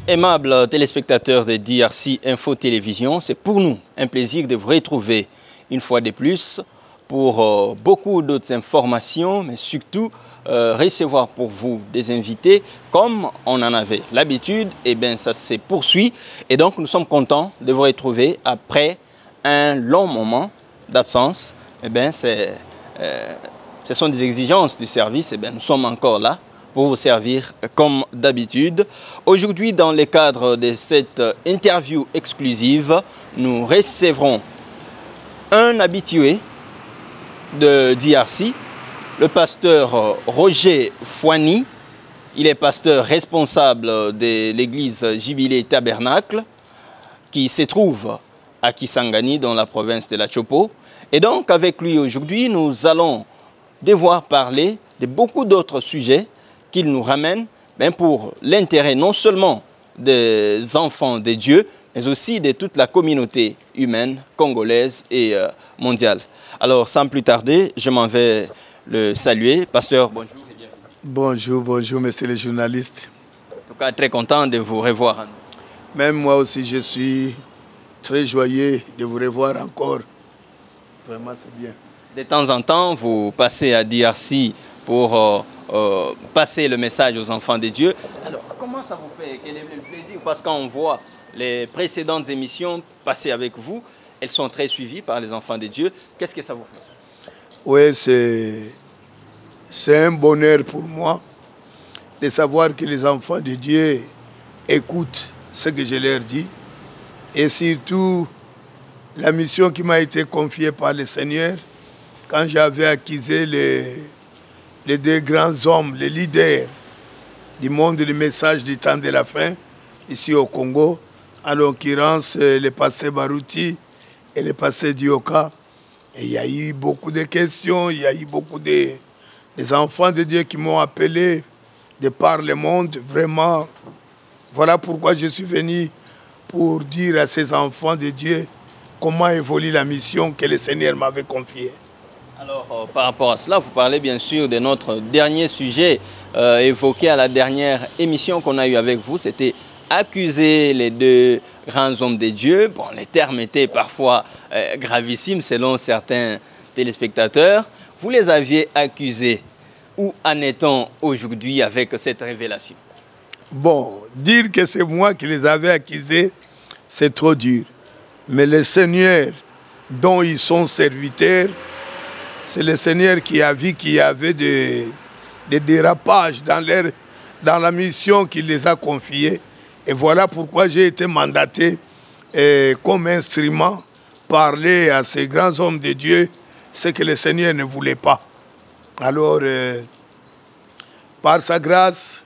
Aimables téléspectateurs de DRC Info Télévision, c'est pour nous un plaisir de vous retrouver une fois de plus pour beaucoup d'autres informations, mais surtout recevoir pour vous des invités comme on en avait l'habitude. Et bien ça se poursuit et donc nous sommes contents de vous retrouver après un long moment d'absence. Et bien ce sont des exigences du service, et bien nous sommes encore là pour vous servir comme d'habitude. Aujourd'hui, dans le cadre de cette interview exclusive, nous recevrons un habitué de DRC, le pasteur Roger Fouani. Il est pasteur responsable de l'église Jubilé Tabernacle qui se trouve à Kisangani dans la province de la Chopo. Et donc avec lui aujourd'hui, nous allons devoir parler de beaucoup d'autres sujets qu'il nous ramène pour l'intérêt non seulement des enfants de Dieu, mais aussi de toute la communauté humaine, congolaise et mondiale. Alors, sans plus tarder, je m'en vais le saluer. Pasteur, bonjour et bienvenue. Bonjour, bonjour, messieurs les journalistes. En tout cas, très content de vous revoir. Même moi aussi, je suis très joyeux de vous revoir encore. Vraiment, c'est bien. De temps en temps, vous passez à DRC pour passer le message aux enfants de Dieu. Alors, comment ça vous fait? Quel est le plaisir? Parce qu'on voit les précédentes émissions passer avec vous, elles sont très suivies par les enfants de Dieu. Qu'est-ce que ça vous fait? Oui, c'est un bonheur pour moi de savoir que les enfants de Dieu écoutent ce que je leur dis. Et surtout, la mission qui m'a été confiée par le Seigneur, quand j'avais accusé les deux grands hommes, les leaders du monde du message du temps de la fin, ici au Congo, en l'occurrence le pasteur Baruti et le pasteur Dioka. Et il y a eu beaucoup de questions, il y a eu beaucoup des enfants de Dieu qui m'ont appelé de par le monde. Vraiment, voilà pourquoi je suis venu pour dire à ces enfants de Dieu comment évolue la mission que le Seigneur m'avait confiée. Alors, par rapport à cela, vous parlez bien sûr de notre dernier sujet évoqué à la dernière émission qu'on a eue avec vous. C'était accuser les deux grands hommes de Dieu. Bon, les termes étaient parfois gravissimes selon certains téléspectateurs. Vous les aviez accusés. Où en est-on aujourd'hui avec cette révélation? Bon, dire que c'est moi qui les avais accusés, c'est trop dur. Mais le Seigneur dont ils sont serviteurs, c'est le Seigneur qui a vu qu'il y avait des dérapages dans la mission qu'il les a confiée. Et voilà pourquoi j'ai été mandaté comme instrument, parler à ces grands hommes de Dieu ce que le Seigneur ne voulait pas. Alors, par sa grâce,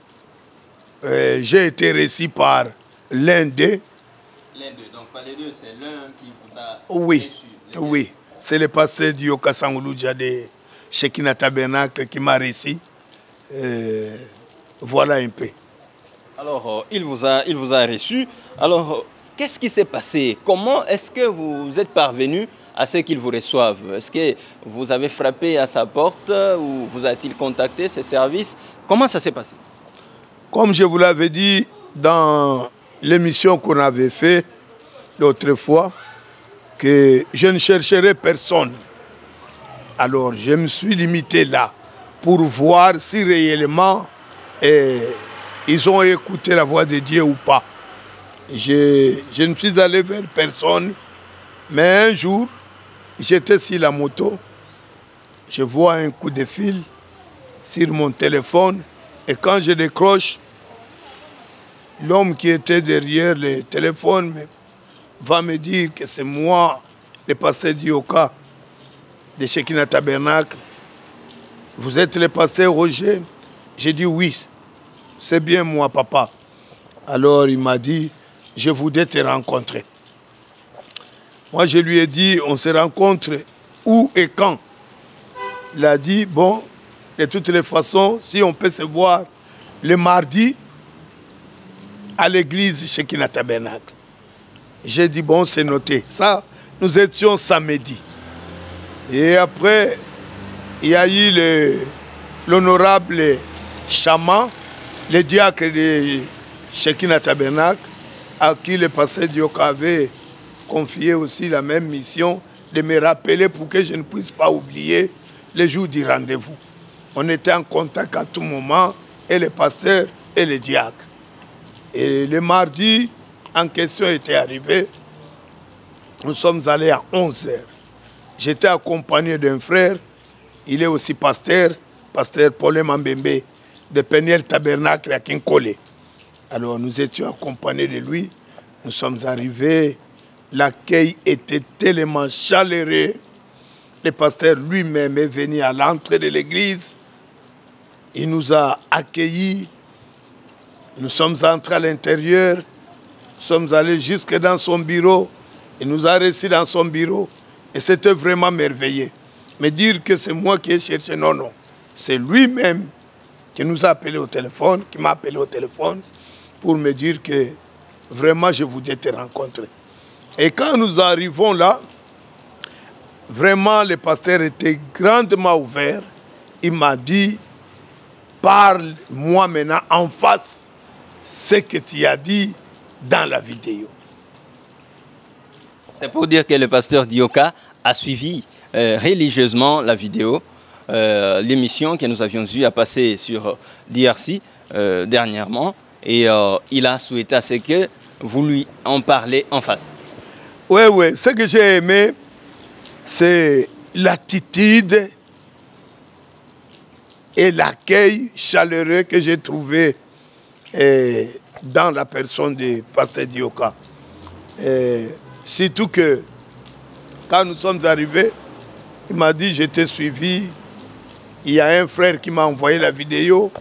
j'ai été reçu par l'un d'eux. L'un d'eux, donc pas les deux, c'est l'un qui vous a Oui, reçu. Oui. C'est le pasteur Dioka Sangoulouja de Shekinah Tabernacle qui m'a reçu. Voilà un peu. Alors, il vous a reçu. Alors, qu'est-ce qui s'est passé? Comment est-ce que vous êtes parvenu à ce qu'il vous reçoive? Est-ce que vous avez frappé à sa porte ou vous a-t-il contacté, ses services? Comment ça s'est passé? Comme je vous l'avais dit dans l'émission qu'on avait faite l'autre fois, que je ne chercherai personne. Alors, je me suis limité là pour voir si réellement ils ont écouté la voix de Dieu ou pas. Je ne suis allé vers personne, mais un jour, j'étais sur la moto, je vois un coup de fil sur mon téléphone, et quand je décroche, l'homme qui était derrière le téléphone va me dire que c'est moi, le pasteur Dioka de Shekinah Tabernacle. Vous êtes le pasteur Roger? J'ai dit oui, c'est bien moi, papa. Alors il m'a dit, je voudrais te rencontrer. Moi je lui ai dit, on se rencontre où et quand? Il a dit, bon, de toutes les façons, si on peut se voir le mardi à l'église Shekinah Tabernacle. J'ai dit, bon, c'est noté. Ça, nous étions samedi. Et après, il y a eu l'honorable Chaman, le diacre de Shekinah Tabernacle, à qui le pasteur Dioka avait confié aussi la même mission de me rappeler pour que je ne puisse pas oublier le jour du rendez-vous. On était en contact à tout moment, et le pasteur et le diacre. Et le mardi, en question était arrivé, nous sommes allés à 11h. J'étais accompagné d'un frère, il est aussi pasteur Paul Mambembe, de Peniel Tabernacle à Kinkole. Alors nous étions accompagnés de lui, nous sommes arrivés, l'accueil était tellement chaleureux. Le pasteur lui-même est venu à l'entrée de l'église, il nous a accueillis, nous sommes entrés à l'intérieur, nous sommes allés jusque dans son bureau, il nous a reçus dans son bureau, et c'était vraiment merveilleux. Mais dire que c'est moi qui ai cherché, non, non, c'est lui-même qui nous a appelé au téléphone, qui m'a appelé au téléphone, pour me dire que vraiment je voudrais te rencontrer. Et quand nous arrivons là, vraiment le pasteur était grandement ouvert. Il m'a dit, parle-moi maintenant en face ce que tu as dit dans la vidéo. C'est pour dire que le pasteur Dioka a suivi religieusement la vidéo, l'émission que nous avions eu à passer sur DRC dernièrement, et il a souhaité à ce que vous lui en parlez en face. Oui, oui, ce que j'ai aimé, c'est l'attitude et l'accueil chaleureux que j'ai trouvé dans la personne du pasteur Dioka. Surtout que quand nous sommes arrivés, il m'a dit, je t'ai suivi, il y a un frère qui m'a envoyé la vidéo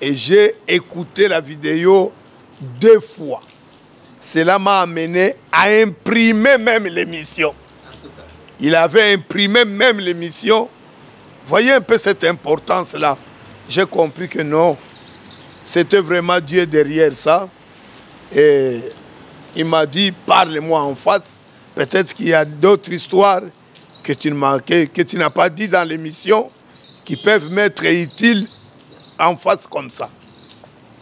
et j'ai écouté la vidéo 2 fois. Cela m'a amené à imprimer même l'émission. Il avait imprimé même l'émission. Voyez un peu cette importance-là. J'ai compris que non, c'était vraiment Dieu derrière ça. Et il m'a dit, parle-moi en face. Peut-être qu'il y a d'autres histoires que tu n'as pas dit dans l'émission qui peuvent m'être utiles en face comme ça.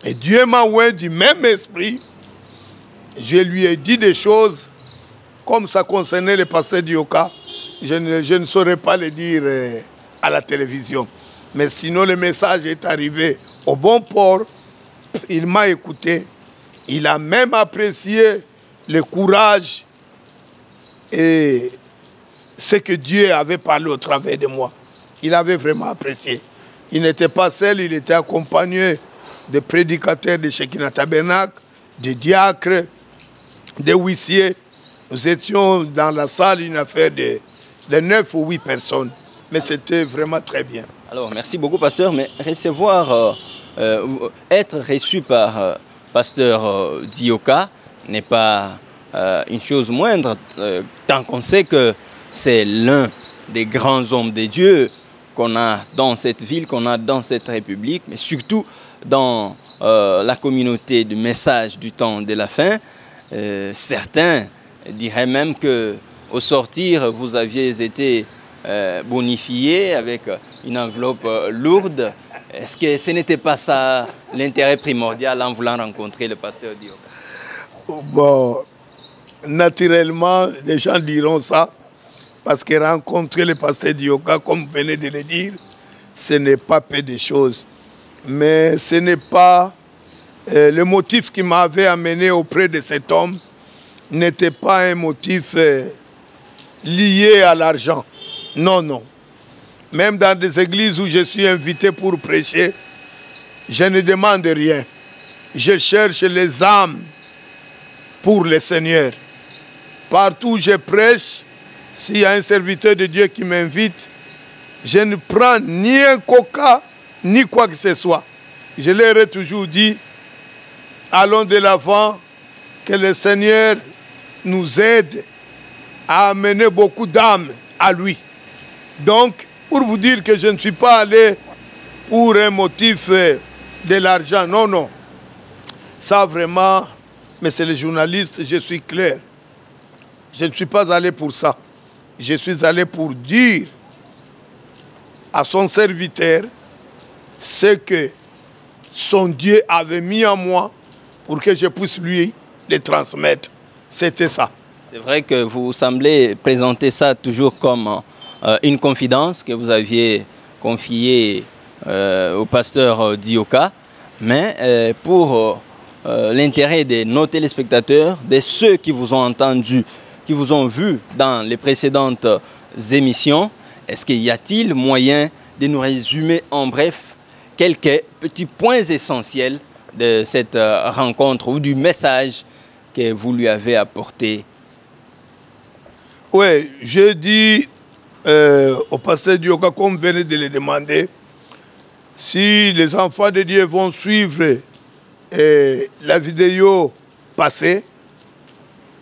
Et Dieu m'a ouvert du même esprit. Je lui ai dit des choses comme ça concernait le pasteur Dioka. Je ne saurais pas le dire à la télévision. Mais sinon, le message est arrivé au bon port. Il m'a écouté. Il a même apprécié le courage et ce que Dieu avait parlé au travers de moi. Il avait vraiment apprécié. Il n'était pas seul, il était accompagné de prédicateurs de Shekinah Tabernacle, de diacres, de huissiers. Nous étions dans la salle, une affaire de 9 ou 8 personnes. Mais c'était vraiment très bien. Alors, merci beaucoup, pasteur. Mais recevoir, être reçu par pasteur Dioka n'est pas une chose moindre, tant qu'on sait que c'est l'un des grands hommes de Dieu qu'on a dans cette ville, qu'on a dans cette république, mais surtout dans la communauté du message du temps de la fin. Certains diraient même qu'au sortir, vous aviez été bonifié avec une enveloppe lourde. Est-ce que ce n'était pas ça l'intérêt primordial en voulant rencontrer le pasteur Dioka? Bon, naturellement, les gens diront ça, parce que rencontrer le pasteur Dioka, comme vous venez de le dire, ce n'est pas peu de choses. Mais ce n'est pas le motif qui m'avait amené auprès de cet homme, n'était pas un motif lié à l'argent. Non, non. Même dans des églises où je suis invité pour prêcher, je ne demande rien. Je cherche les âmes pour le Seigneur. Partout où je prêche, s'il y a un serviteur de Dieu qui m'invite, je ne prends ni un coca, ni quoi que ce soit. Je leur ai toujours dit, allons de l'avant, que le Seigneur nous aide à amener beaucoup d'âmes à lui. Donc, pour vous dire que je ne suis pas allé pour un motif de l'argent, non, non. Ça vraiment, mais c'est le journaliste, je suis clair. Je ne suis pas allé pour ça. Je suis allé pour dire à son serviteur ce que son Dieu avait mis en moi pour que je puisse lui les transmettre. C'était ça. C'est vrai que vous semblez présenter ça toujours comme une confidence que vous aviez confiée au pasteur Dioka, mais pour l'intérêt de nos téléspectateurs, de ceux qui vous ont entendu, qui vous ont vu dans les précédentes émissions, est-ce qu'il y a-t-il moyen de nous résumer en bref quelques petits points essentiels de cette rencontre ou du message que vous lui avez apporté? Oui, je dis au pasteur Dioka, comme vous venez de le demander, si les enfants de Dieu vont suivre la vidéo passée,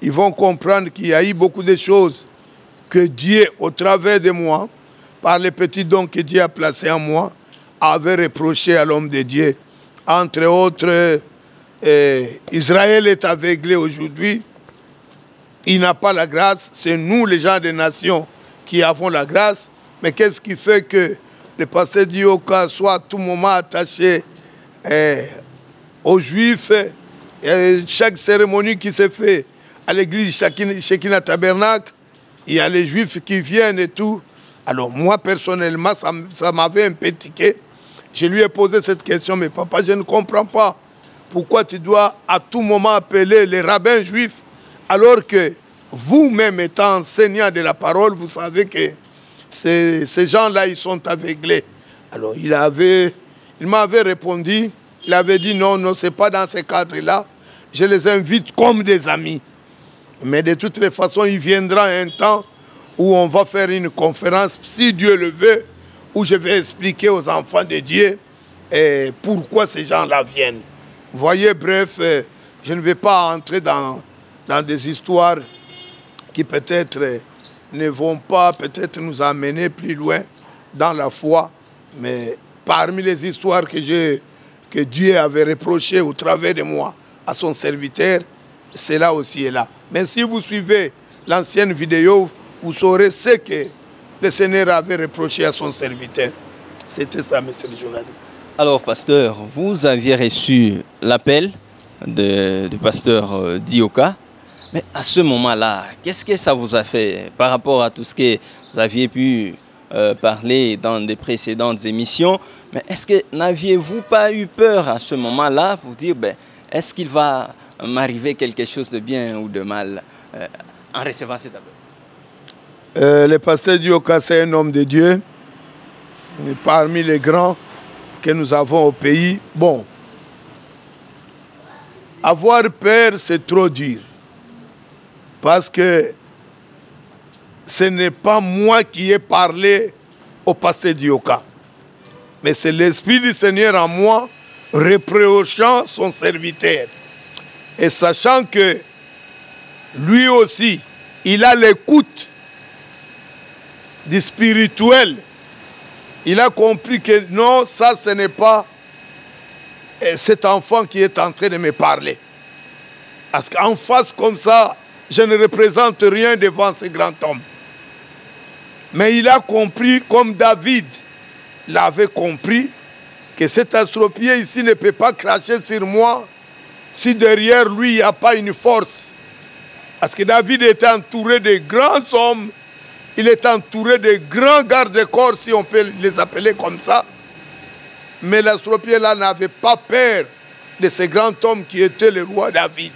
ils vont comprendre qu'il y a eu beaucoup de choses que Dieu, au travers de moi, par les petits dons que Dieu a placés en moi, avait reproché à l'homme de Dieu. Entre autres, Israël est aveuglé aujourd'hui. Il n'a pas la grâce. C'est nous, les gens des nations, qui avons la grâce. Mais qu'est-ce qui fait que le pasteur Dioka soit à tout moment attaché aux Juifs? Chaque cérémonie qui se fait à l'église Shekinah Tabernacle, il y a les Juifs qui viennent et tout. Alors moi, personnellement, ça m'avait un peu tiqué. Je lui ai posé cette question, mais papa, je ne comprends pas. Pourquoi tu dois à tout moment appeler les rabbins juifs alors que vous-même étant enseignant de la parole, vous savez que ces gens-là, ils sont aveuglés. Alors il m'avait répondu, il avait dit non, non, ce n'est pas dans ce cadre-là. Je les invite comme des amis. Mais de toutes les façons, il viendra un temps où on va faire une conférence, si Dieu le veut, où je vais expliquer aux enfants de Dieu pourquoi ces gens-là viennent. Vous voyez, bref, je ne vais pas entrer dans des histoires qui peut-être ne vont pas peut-être nous amener plus loin dans la foi. Mais parmi les histoires que Dieu avait reprochées au travers de moi à son serviteur, cela aussi est là. Mais si vous suivez l'ancienne vidéo, vous saurez ce que le Seigneur avait reproché à son serviteur. C'était ça, monsieur le journaliste. Alors, pasteur, vous aviez reçu l'appel du pasteur Dioka. Mais à ce moment-là, qu'est-ce que ça vous a fait par rapport à tout ce que vous aviez pu parler dans des précédentes émissions? Mais est-ce que n'aviez-vous pas eu peur à ce moment-là pour dire, ben, est-ce qu'il va m'arriver quelque chose de bien ou de mal en recevant cet appel? Le pasteur Dioka, c'est un homme de Dieu, parmi les grands que nous avons au pays. Bon, avoir peur, c'est trop dur. Parce que ce n'est pas moi qui ai parlé au pasteur Dioka, mais c'est l'Esprit du Seigneur en moi reprochant son serviteur. Et sachant que lui aussi, il a l'écoute du spirituel. Il a compris que non, ça ce n'est pas cet enfant qui est en train de me parler. Parce qu'en face comme ça, je ne représente rien devant ce grand homme. Mais il a compris, comme David l'avait compris, que cet astropié ici ne peut pas cracher sur moi si derrière lui il n'y a pas une force. Parce que David était entouré de grands hommes, il est entouré de grands gardes-corps, si on peut les appeler comme ça. Mais l'astropié là n'avait pas peur de ce grand homme qui était le roi David.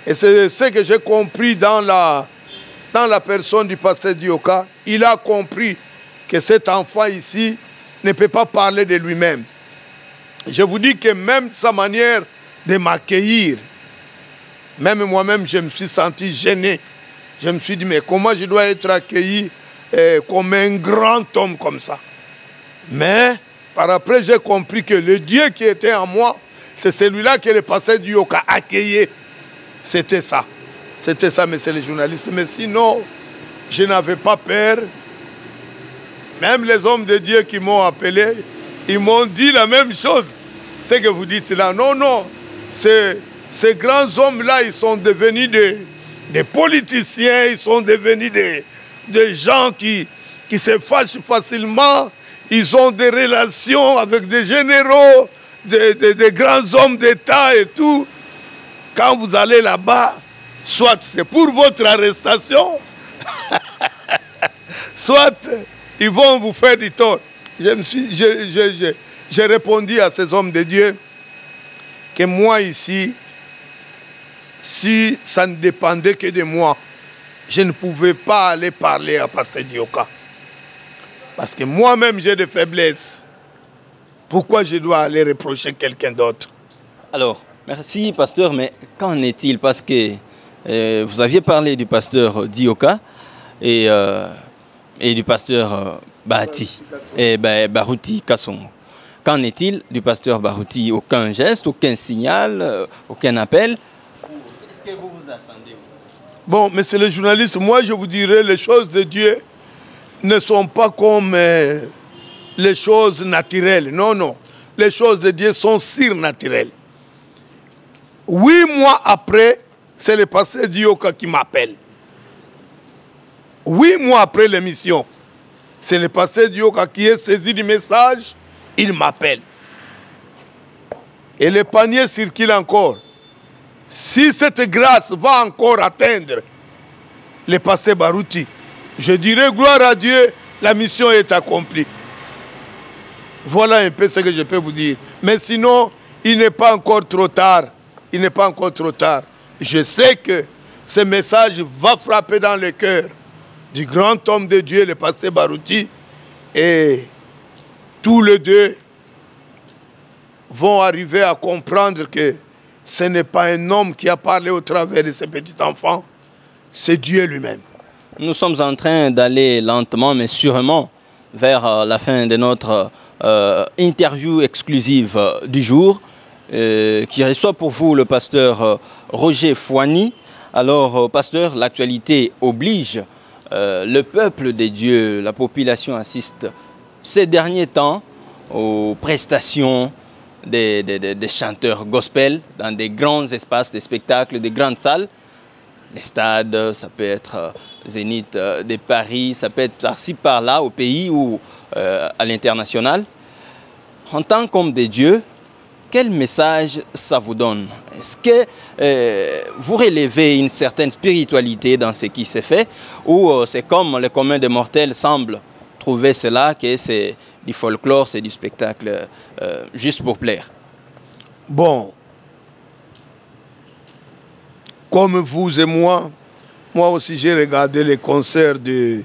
Et c'est ce que j'ai compris dans la personne du pasteur Dioka. Il a compris que cet enfant ici ne peut pas parler de lui-même. Je vous dis que même sa manière de m'accueillir, même moi-même, je me suis senti gêné. Je me suis dit, mais comment je dois être accueilli comme un grand homme comme ça? Mais par après, j'ai compris que le Dieu qui était en moi, c'est celui-là que le pasteur Dioka accueillait. C'était ça. C'était ça, monsieur le journaliste. Mais sinon, je n'avais pas peur. Même les hommes de Dieu qui m'ont appelé, ils m'ont dit la même chose. Ce que vous dites là. Non, non. Ces grands hommes-là, ils sont devenus des politiciens, ils sont devenus des gens qui se fâchent facilement. Ils ont des relations avec des généraux, des grands hommes d'État et tout. quand vous allez là-bas, soit c'est pour votre arrestation, soit ils vont vous faire du tort. J'ai répondu à ces hommes de Dieu que moi ici, si ça ne dépendait que de moi, je ne pouvais pas aller parler à Pasteur Dioka. Parce que moi-même, j'ai des faiblesses. Pourquoi je dois aller reprocher quelqu'un d'autre? Alors, merci, pasteur, mais qu'en est-il? Parce que vous aviez parlé du pasteur Dioka et du pasteur Barouti Kassongo. Qu'en est-il du pasteur Barouti? Aucun geste, aucun signal, aucun appel? Qu'est-ce que vous vous attendez? Bon, monsieur le journaliste, moi je vous dirais, les choses de Dieu ne sont pas comme les choses naturelles. Non, non. Les choses de Dieu sont surnaturelles. 8 mois après, c'est le pasteur Dioka qui m'appelle. 8 mois après l'émission, c'est le pasteur Dioka qui est saisi du message, il m'appelle. Et le panier circule encore. Si cette grâce va encore atteindre le pasteur Barouti, je dirais gloire à Dieu, la mission est accomplie. Voilà un peu ce que je peux vous dire. Mais sinon, il n'est pas encore trop tard. Il n'est pas encore trop tard. Je sais que ce message va frapper dans le cœur du grand homme de Dieu, le pasteur Barouti, et tous les deux vont arriver à comprendre que ce n'est pas un homme qui a parlé au travers de ses petits enfants, c'est Dieu lui-même. Nous sommes en train d'aller lentement mais sûrement vers la fin de notre interview exclusive du jour qui reçoit pour vous le pasteur Roger Fouani. Alors, pasteur, l'actualité oblige. Le peuple de Dieu, la population assiste ces derniers temps aux prestations des chanteurs gospel dans des grands espaces, des spectacles, des grandes salles. Les stades, ça peut être Zénith de Paris, ça peut être par-ci par-là au pays ou à l'international. En tant qu'homme de Dieu, quel message ça vous donne? Est-ce que vous relevez une certaine spiritualité dans ce qui s'est fait ou c'est comme le commun des mortels semble trouver cela, que c'est du folklore, c'est du spectacle juste pour plaire? Bon, comme vous et moi aussi j'ai regardé les concerts de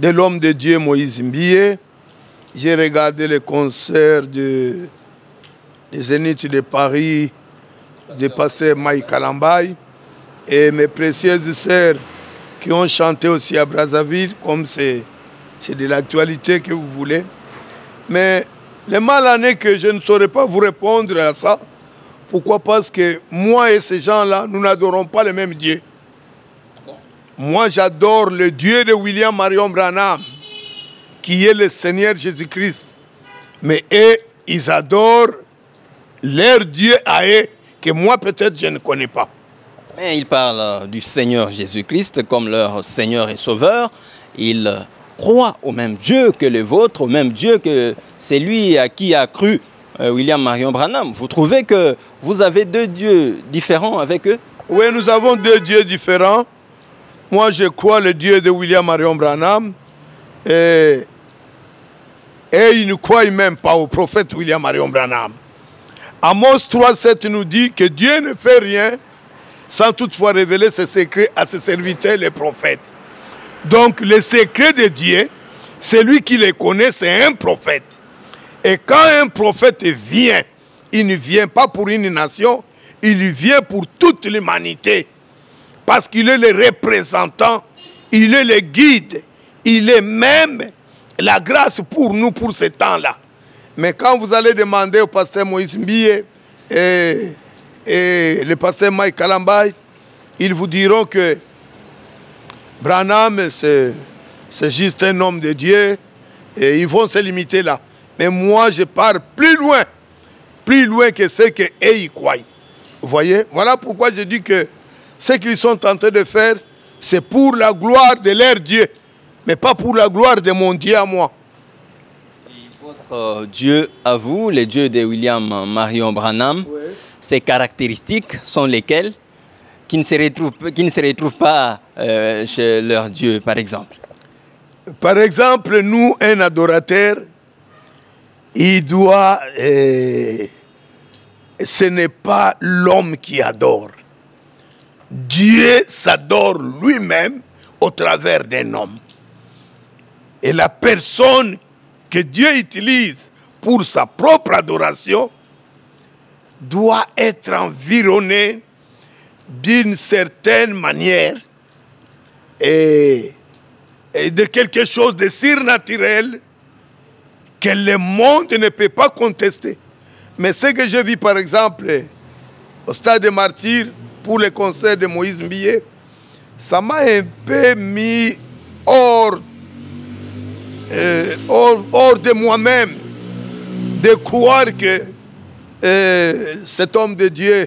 l'homme de Dieu Moïse Mbié, j'ai regardé les concerts des Zénith de Paris, de pasteur Maï Kalambay, et mes précieuses sœurs qui ont chanté aussi à Brazzaville, comme c'est de l'actualité que vous voulez. Mais le mal en est que je ne saurais pas vous répondre à ça. Pourquoi? Parce que moi et ces gens-là, nous n'adorons pas le même Dieu. Moi, j'adore le Dieu de William Marion Branham, qui est le Seigneur Jésus-Christ. Mais eux, ils adorent leur Dieu à eux, que moi peut-être je ne connais pas. Mais ils parlent du Seigneur Jésus-Christ comme leur Seigneur et Sauveur. Ils croient au même Dieu que le vôtre, au même Dieu que celui à qui a cru William Marion Branham. Vous trouvez que vous avez deux dieux différents avec eux? Oui, nous avons deux dieux différents. Moi, je crois le Dieu de William Marion Branham et ils ne croient même pas au prophète William Marion Branham. Amos 3,7 nous dit que Dieu ne fait rien sans toutefois révéler ses secrets à ses serviteurs, les prophètes. Donc, les secrets de Dieu, celui qui les connaît, c'est un prophète. Et quand un prophète vient, il ne vient pas pour une nation, il vient pour toute l'humanité. Parce qu'il est le représentant, il est le guide, il est même la grâce pour nous, pour ce temps-là. Mais quand vous allez demander au pasteur Moïse Mbié et le pasteur Maï Kalambay, ils vous diront que Branham, c'est juste un homme de Dieu et ils vont se limiter là. Mais moi, je pars plus loin que ce qu'eux y croient. Vous voyez? Voilà pourquoi je dis que ce qu'ils sont en train de faire, c'est pour la gloire de leur Dieu, mais pas pour la gloire de mon Dieu à moi. Et votre Dieu à vous, le Dieu de William Marion Branham, ces caractéristiques sont lesquelles qui ne se retrouvent pas chez leur Dieu, par exemple? Par exemple, nous, un adorateur, il doit... ce n'est pas l'homme qui adore. Dieu s'adore lui-même au travers d'un homme. Et la personne que Dieu utilise pour sa propre adoration doit être environnée d'une certaine manière et de quelque chose de surnaturel que le monde ne peut pas contester. Mais ce que j'ai vu par exemple au Stade des Martyrs pour le concert de Moïse Mbilé, ça m'a un peu mis hors de moi-même de croire que cet homme de Dieu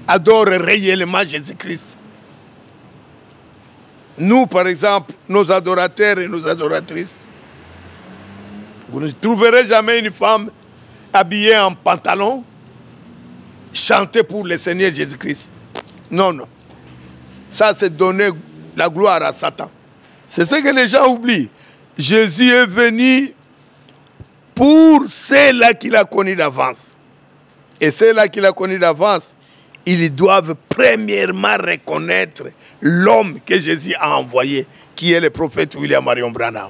adore réellement Jésus-Christ. Nous, par exemple, nos adorateurs et nos adoratrices, vous ne trouverez jamais une femme habillée en pantalon chanter pour le Seigneur Jésus-Christ. Non, non. Ça, c'est donner la gloire à Satan. C'est ce que les gens oublient. Jésus est venu pour ceux-là qu'il a connus d'avance. Et ceux-là qu'il a connus d'avance, ils doivent premièrement reconnaître l'homme que Jésus a envoyé, qui est le prophète William Marion Branham.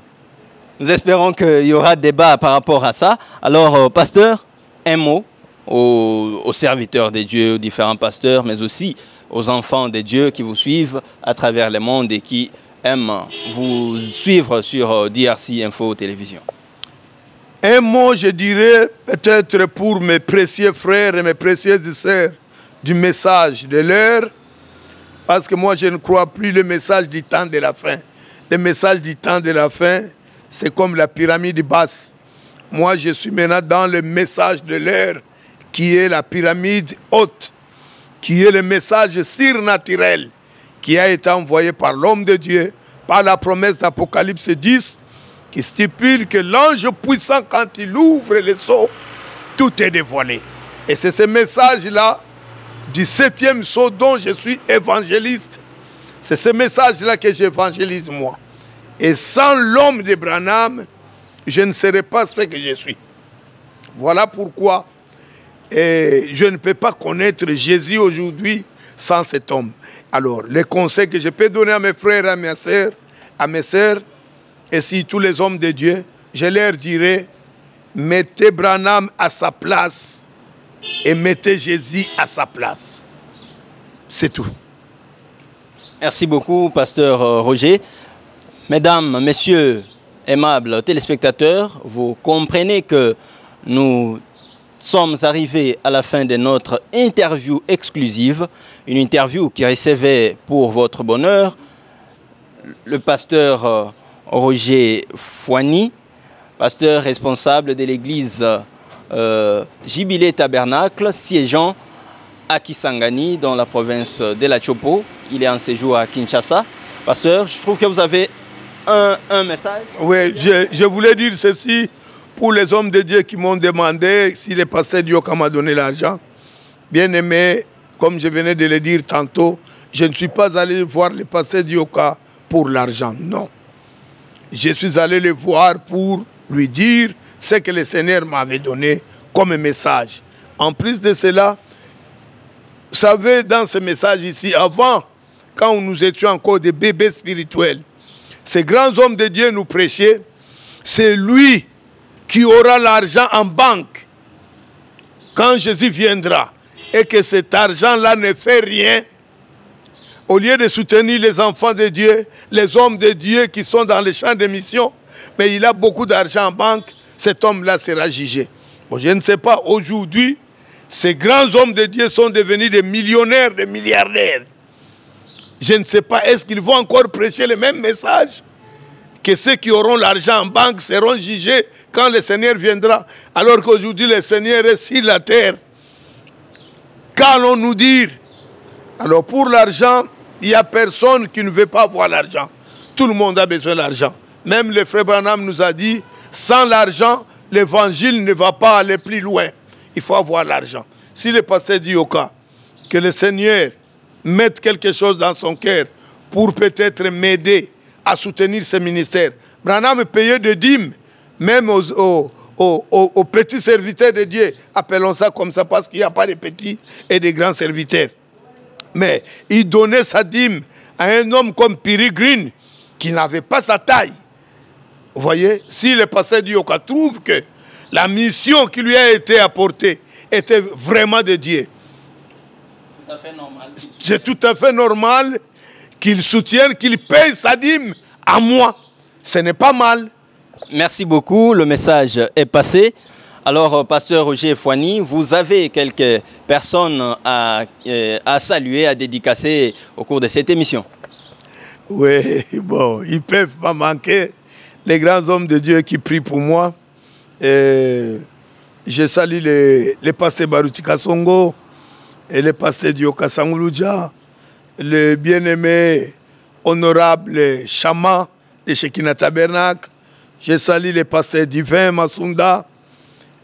Nous espérons qu'il y aura débat par rapport à ça. Alors, pasteur, un mot aux serviteurs de Dieu, aux différents pasteurs, mais aussi aux enfants de Dieu qui vous suivent à travers le monde et qui aiment vous suivre sur DRC Info Télévision. Un mot, je dirais, peut-être pour mes précieux frères et mes précieuses sœurs du message de l'heure, parce que moi, je ne crois plus le message du temps de la fin. Le message du temps de la fin, c'est comme la pyramide basse. Moi, je suis maintenant dans le message de l'heure, qui est la pyramide haute, qui est le message surnaturel, qui a été envoyé par l'homme de Dieu, par la promesse d'Apocalypse 10, qui stipule que l'ange puissant, quand il ouvre les sceaux, tout est dévoilé. Et c'est ce message-là, du 7e sceau dont je suis évangéliste. C'est ce message-là que j'évangélise moi. Et sans l'homme de Branham, je ne serais pas ce que je suis. Voilà pourquoi je ne peux pas connaître Jésus aujourd'hui sans cet homme. Alors, les conseils que je peux donner à mes frères, à mes sœurs, et si tous les hommes de Dieu, je leur dirais, mettez Branham à sa place et mettez Jésus à sa place. C'est tout. Merci beaucoup, pasteur Roger. Mesdames, messieurs, aimables téléspectateurs, vous comprenez que nous sommes arrivés à la fin de notre interview exclusive, une interview qui recevait pour votre bonheur le pasteur Roger Fouani, pasteur responsable de l'église Jubilé Tabernacle, siégeant à Kisangani, dans la province de la Chopo. Il est en séjour à Kinshasa. Pasteur, je trouve que vous avez un message. Oui, je voulais dire ceci pour les hommes de Dieu qui m'ont demandé si le pasteur Dioka m'a donné l'argent. Bien aimé, comme je venais de le dire tantôt, je ne suis pas allé voir le pasteur Dioka pour l'argent, non. Je suis allé le voir pour lui dire ce que le Seigneur m'avait donné comme message. En plus de cela, vous savez, dans ce message ici, avant, quand nous étions encore des bébés spirituels, ces grands hommes de Dieu nous prêchaient, c'est lui qui aura l'argent en banque quand Jésus viendra. Et que cet argent-là ne fait rien. Au lieu de soutenir les enfants de Dieu, les hommes de Dieu qui sont dans les champs de mission, mais il a beaucoup d'argent en banque, cet homme-là sera jugé. Bon, je ne sais pas, aujourd'hui, ces grands hommes de Dieu sont devenus des millionnaires, des milliardaires. Je ne sais pas, est-ce qu'ils vont encore prêcher le même message? Que ceux qui auront l'argent en banque seront jugés quand le Seigneur viendra, alors qu'aujourd'hui le Seigneur est sur la terre. Qu'allons-nous dire? Alors pour l'argent, il n'y a personne qui ne veut pas avoir l'argent. Tout le monde a besoin d'argent. Même le frère Branham nous a dit, sans l'argent, l'évangile ne va pas aller plus loin. Il faut avoir l'argent. si le pasteur Dioka, que le Seigneur mette quelque chose dans son cœur pour peut-être m'aider à soutenir ce ministère. Branham payait de dîmes, même aux petits serviteurs de Dieu, appelons ça comme ça parce qu'il n'y a pas de petits et de grands serviteurs. Mais il donnait sa dîme à un homme comme Piri Green, qui n'avait pas sa taille. Vous voyez, si le pasteur Dioka trouve que la mission qui lui a été apportée était vraiment de Dieu, c'est tout à fait normal qu'il soutienne, qu'il paye sa dîme à moi. Ce n'est pas mal. Merci beaucoup, le message est passé. Alors, pasteur Roger Fouani, vous avez quelques personnes à saluer, à dédicacer au cours de cette émission. Oui, bon, ils ne peuvent pas manquer les grands hommes de Dieu qui prient pour moi. Et je salue les pasteurs Barutika Songo et les pasteurs Dioka Sangouloudja, le bien-aimé honorable Chama de Shekinah Tabernacle. Je salue les pasteurs Divin Masunda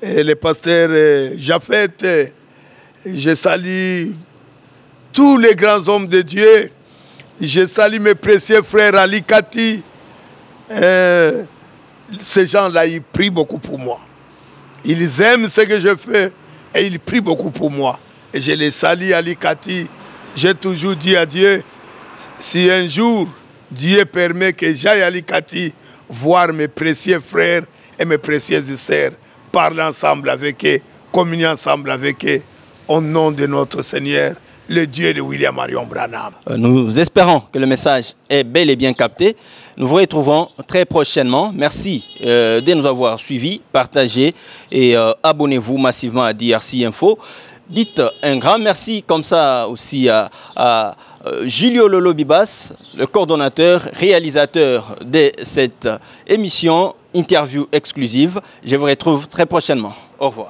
et les pasteurs Jafet. Je salue tous les grands hommes de Dieu. Je salue mes précieux frères Ali Kati. Ces gens-là, ils prient beaucoup pour moi. Ils aiment ce que je fais et ils prient beaucoup pour moi. Et je les salue, Ali Kati. J'ai toujours dit à Dieu, si un jour Dieu permet que j'aille à Ali Kati voir mes précieux frères et mes précieuses sœurs, parler ensemble avec eux, communier ensemble avec eux, au nom de notre Seigneur, le Dieu de William Marion Branham. Nous espérons que le message est bel et bien capté. Nous vous retrouvons très prochainement. Merci de nous avoir suivis, partagez et abonnez-vous massivement à DRC Info. Dites un grand merci comme ça aussi à Julio Lolo Bibas, le coordonnateur, réalisateur de cette émission, interview exclusive. Je vous retrouve très prochainement. Au revoir.